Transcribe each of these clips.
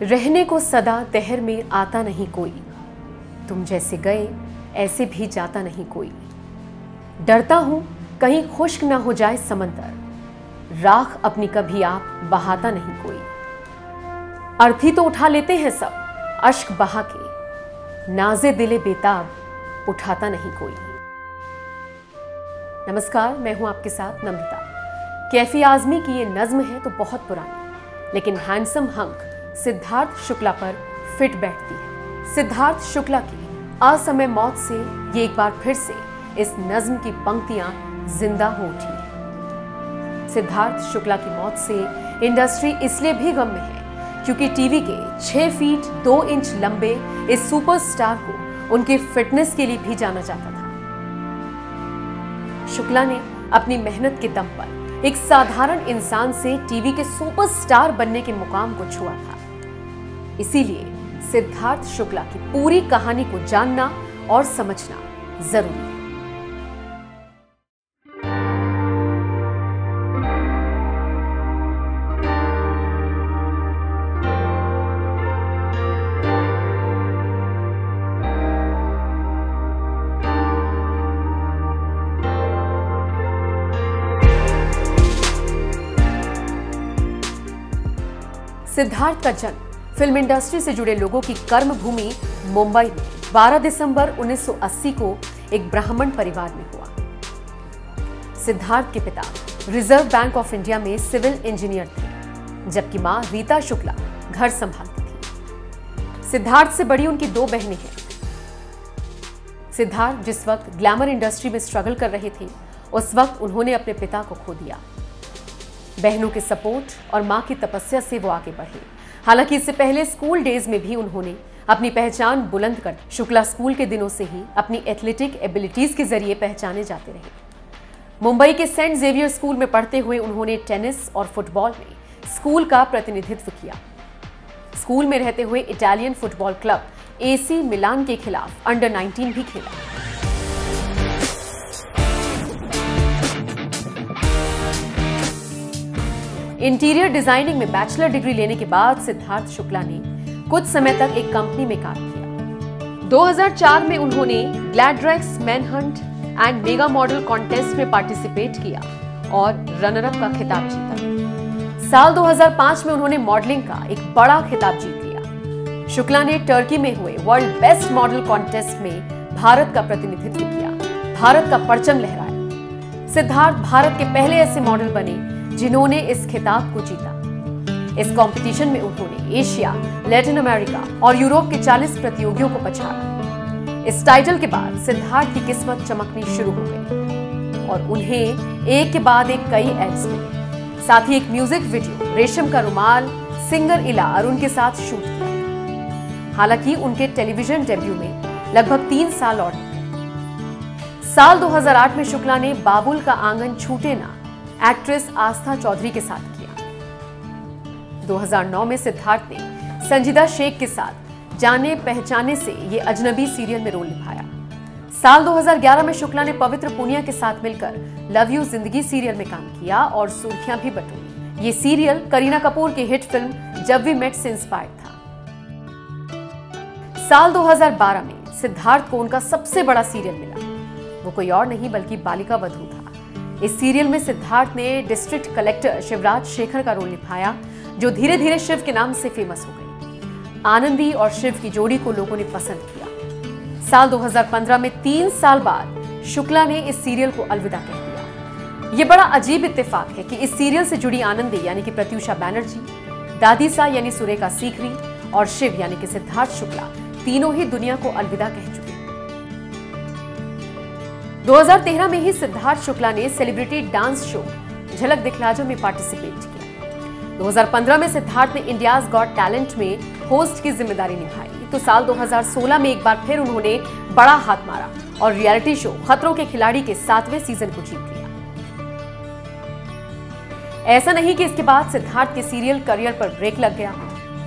रहने को सदा दहर में आता नहीं कोई, तुम जैसे गए ऐसे भी जाता नहीं कोई। डरता हूं कहीं खुश्क ना हो जाए समंदर, राख अपनी कभी आप बहाता नहीं कोई। अर्थी तो उठा लेते हैं सब अश्क बहा के, नाज़े दिले बेताब उठाता नहीं कोई। नमस्कार, मैं हूं आपके साथ नम्रता। कैफी आजमी की ये नज्म है तो बहुत पुरानी, लेकिन हैंडसम हंक सिद्धार्थ शुक्ला पर फिट बैठती है। सिद्धार्थ शुक्ला की असमय मौत से ये एक बार फिर से इस नज्म की पंक्तियां जिंदा हो उठी है। सिद्धार्थ शुक्ला की मौत से इंडस्ट्री इसलिए भी गम में है क्योंकि टीवी के 6 फीट 2 इंच लंबे इस सुपरस्टार को उनके फिटनेस के लिए भी जाना जाता था। शुक्ला ने अपनी मेहनत के दम पर एक साधारण इंसान से टीवी के सुपरस्टार बनने के मुकाम को छुआ था। इसीलिए सिद्धार्थ शुक्ला की पूरी कहानी को जानना और समझना जरूरी है। सिद्धार्थ का जन्म फिल्म इंडस्ट्री से जुड़े लोगों की कर्म भूमि मुंबई में 12 दिसंबर 1980 को एक ब्राह्मण परिवार में हुआ। सिद्धार्थ के पिता रिजर्व बैंक ऑफ इंडिया में सिविल इंजीनियर थे, जबकि मां रीता शुक्ला घर संभालती थी। सिद्धार्थ से बड़ी उनकी 2 बहनें हैं। सिद्धार्थ जिस वक्त ग्लैमर इंडस्ट्री में स्ट्रगल कर रहे थे, उस वक्त उन्होंने अपने पिता को खो दिया। बहनों के सपोर्ट और मां की तपस्या से वो आगे बढ़े। हालांकि इससे पहले स्कूल डेज में भी उन्होंने अपनी पहचान बुलंद कर शुक्ला स्कूल के दिनों से ही अपनी एथलेटिक एबिलिटीज के जरिए पहचाने जाते रहे। मुंबई के सेंट जेवियर स्कूल में पढ़ते हुए उन्होंने टेनिस और फुटबॉल में स्कूल का प्रतिनिधित्व किया। स्कूल में रहते हुए इटालियन फुटबॉल क्लब AC मिलान के खिलाफ अंडर 19 भी खेला। इंटीरियर डिजाइनिंग में बैचलर डिग्री लेने के बाद सिद्धार्थ शुक्ला ने कुछ समय तक एक कंपनी में काम किया। 2004 में उन्होंने Gladrags manhunt and mega model contest में पार्टिसिपेट किया और रनर अप का खिताब जीता। साल 2005 में उन्होंने मॉडलिंग का एक बड़ा खिताब जीत लिया। शुक्ला ने टर्की में हुए वर्ल्ड बेस्ट मॉडल कॉन्टेस्ट में भारत का प्रतिनिधित्व किया, भारत का परचम लहराया। सिद्धार्थ भारत के पहले ऐसे मॉडल बने जिन्होंने इस खिताब को जीता। इस कंपटीशन में उन्होंने एशिया, लैटिन अमेरिका और यूरोप के 40 प्रतियोगियों को पछाड़ा। इस टाइटल के बाद सिद्धार्थ की किस्मत चमकनी शुरू हो गई और उन्हें एक के बाद एक कई एड्स मिले। साथ ही एक म्यूजिक वीडियो रेशम का रुमाल सिंगर इला अरुण के साथ शूट किया। हालांकि उनके टेलीविजन डेब्यू में लगभग 3 साल और लगे। साल 2008 में शुक्ला ने बाबुल का आंगन छूटे ना एक्ट्रेस आस्था चौधरी के साथ किया। 2009 में सिद्धार्थ ने संजीदा शेख के साथ जाने पहचाने से ये अजनबी सीरियल में रोल निभाया। साल 2011 में शुक्ला ने पवित्र पुनिया के साथ मिलकर लव यू जिंदगी सीरियल में काम किया और सुर्खियां भी बटोरी। ये सीरियल करीना कपूर की हिट फिल्म जब वी मेट से इंस्पायर्ड था। साल 2012 में सिद्धार्थ को उनका सबसे बड़ा सीरियल मिला। वो कोई और नहीं बल्कि बालिका वधू था। इस सीरियल में सिद्धार्थ ने डिस्ट्रिक्ट कलेक्टर शिवराज शेखर का रोल निभाया, जो धीरे धीरे शिव के नाम से फेमस हो गई। आनंदी और शिव की जोड़ी को लोगों ने पसंद किया। साल 2015 में 3 साल बाद शुक्ला ने इस सीरियल को अलविदा कह दिया। ये बड़ा अजीब इत्तेफाक है कि इस सीरियल से जुड़ी आनंदी यानी कि प्रत्युषा बैनर्जी, दादीसा यानी सुरेखा सीकरी और शिव यानी कि सिद्धार्थ शुक्ला तीनों ही दुनिया को अलविदा कह चुके। 2013 में ही सिद्धार्थ शुक्ला ने सेलिब्रिटी डांस शो झलक दिखला जो में पार्टिसिपेट किया। 2015 में सिद्धार्थ ने इंडियाज गॉट टैलेंट में होस्ट की जिम्मेदारी निभाई। तो साल 2016 में एक बार फिर उन्होंने बड़ा हाथ मारा और रियलिटी शो खतरों के खिलाड़ी के 7वें सीजन को जीत लिया। ऐसा नहीं कि इसके बाद सिद्धार्थ के सीरियल करियर पर ब्रेक लग गया।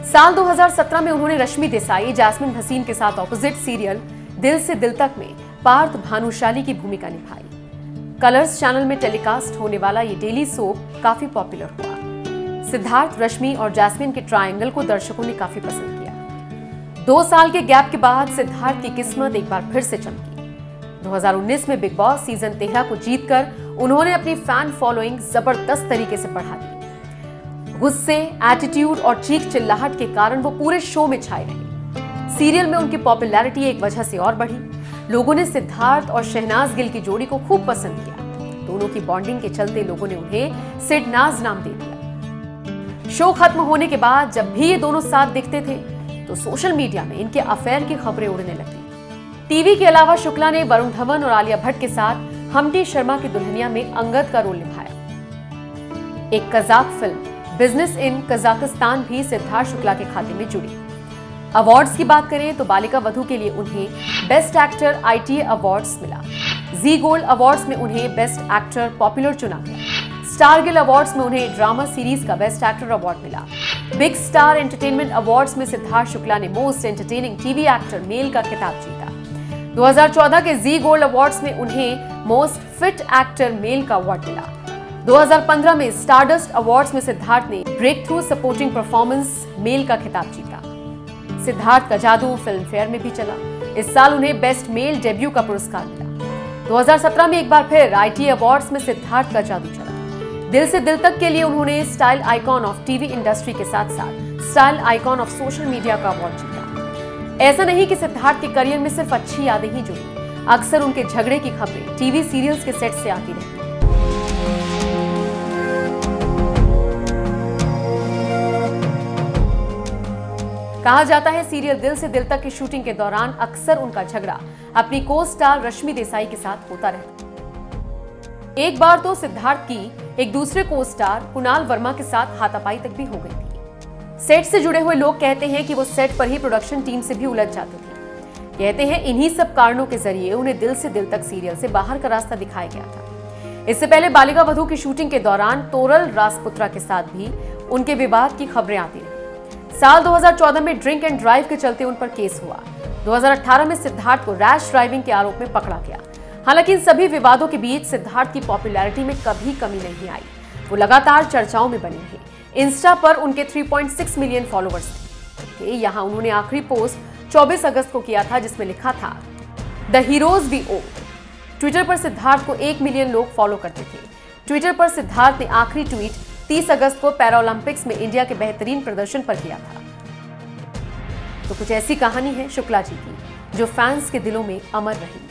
साल 2017 में उन्होंने रश्मि देसाई, जास्मिन भसीन के साथ ऑपोजिट सीरियल दिल से दिल तक में पार्थ भानुशाली की भूमिका निभाई। कलर्स चैनल में टेलीकास्ट होने वाला ये डेली सोप काफी पॉपुलर हुआ। सिद्धार्थ, रश्मि और जैस्मिन के ट्रायंगल को दर्शकों ने काफी पसंद किया। 2 साल के गैप के बाद सिद्धार्थ की किस्मत एक बार फिर से चमकी। 2019 में बिग बॉस सीजन 13 को जीतकर उन्होंने अपनी फैन फॉलोइंग जबरदस्त तरीके से बढ़ा दी। गुस्से, एटीट्यूड और चीख चिल्लाहट के कारण वो पूरे शो में छाए रहे। सीरियल में उनकी पॉपुलैरिटी एक वजह से और बढ़ी। लोगों ने सिद्धार्थ और शहनाज गिल की जोड़ी को खूब पसंद किया। दोनों की बॉन्डिंग के चलते लोगों ने उन्हें सिडनाज नाम दे दिया। शो खत्म होने के बाद जब भी ये दोनों साथ दिखते थे तो सोशल मीडिया में इनके अफेयर की खबरें उड़ने लगती। टीवी के अलावा शुक्ला ने वरुण धवन और आलिया भट्ट के साथ हमटी शर्मा की दुल्हनिया में अंगद का रोल निभाया। एक Kazakh film business in Kazakhstan भी सिद्धार्थ शुक्ला के खाते में जुड़ी। अवार्ड्स की बात करें तो बालिका वधू के लिए उन्हें बेस्ट एक्टर ITA अवार्ड्स मिला। जी गोल्ड अवार्ड्स में उन्हें बेस्ट एक्टर पॉपुलर चुना गया। स्टार गिल अवार्ड्स में उन्हें ड्रामा सीरीज का बेस्ट एक्टर अवार्ड मिला। बिग स्टार एंटरटेनमेंट अवार्ड्स में सिद्धार्थ शुक्ला ने most entertaining TV actor male का खिताब जीता। 2014 के जी गोल्ड अवार्ड्स में उन्हें मोस्ट फिट एक्टर मेल का अवार्ड मिला। 2015 में स्टारडस्ट अवार्ड्स में सिद्धार्थ ने breakthrough supporting performance male का खिताब जीता। सिद्धार्थ का जादू फिल्म फेयर में भी चला। इस साल उन्हें बेस्ट मेल डेब्यू का पुरस्कार मिला। 2017 में एक बार फिर ITA अवार्ड्स में सिद्धार्थ का जादू चला। दिल से दिल तक के लिए उन्होंने style icon of TV industry के साथ साथ style icon of social media का अवार्ड जीता। ऐसा नहीं कि सिद्धार्थ के करियर में सिर्फ अच्छी यादें ही जुड़ी, अक्सर उनके झगड़े की खबरें टीवी सीरियल्स के सेट से आती रहती। कहा जाता है सीरियल दिल से दिल तक की शूटिंग के दौरान अक्सर उनका झगड़ा अपनी को स्टार रश्मि देसाई के साथ होता रहता। एक बार तो सिद्धार्थ की एक दूसरे को स्टार कुणाल वर्मा के साथ हाथापाई तक भी हो गई थी। सेट से जुड़े हुए लोग कहते हैं कि वो सेट पर ही प्रोडक्शन टीम से भी उलझ जाते थे। कहते हैं इन्हीं सब कारणों के जरिए उन्हें दिल से दिल तक सीरियल से बाहर का रास्ता दिखाया गया था। इससे पहले बालिका वधू की शूटिंग के दौरान तोरल राजपुत्रा के साथ भी उनके विवाद की खबरें आती रही। साल 2014 में ड्रिंक एंड ड्राइव के चलते उन पर केस हुआ। 2018 में सिद्धार्थ को रैश ड्राइविंग के आरोप में पकड़ा गया। हालांकि इन सभी विवादों के बीच सिद्धार्थ की पॉपुलैरिटी में कभी कमी नहीं आई। वो लगातार चर्चाओं में बने रहे। इंस्टा पर उनके 3.6 मिलियन फॉलोअर्स थे। यहाँ उन्होंने आखिरी पोस्ट 24 अगस्त को किया था जिसमें लिखा था the heroes we owe. Twitter पर सिद्धार्थ को 1 मिलियन लोग फॉलो करते थे। ट्विटर पर सिद्धार्थ ने आखिरी ट्वीट 30 अगस्त को पैरालंपिक्स में इंडिया के बेहतरीन प्रदर्शन पर किया था। तो कुछ ऐसी कहानी है शुक्ला जी की जो फैंस के दिलों में अमर रही।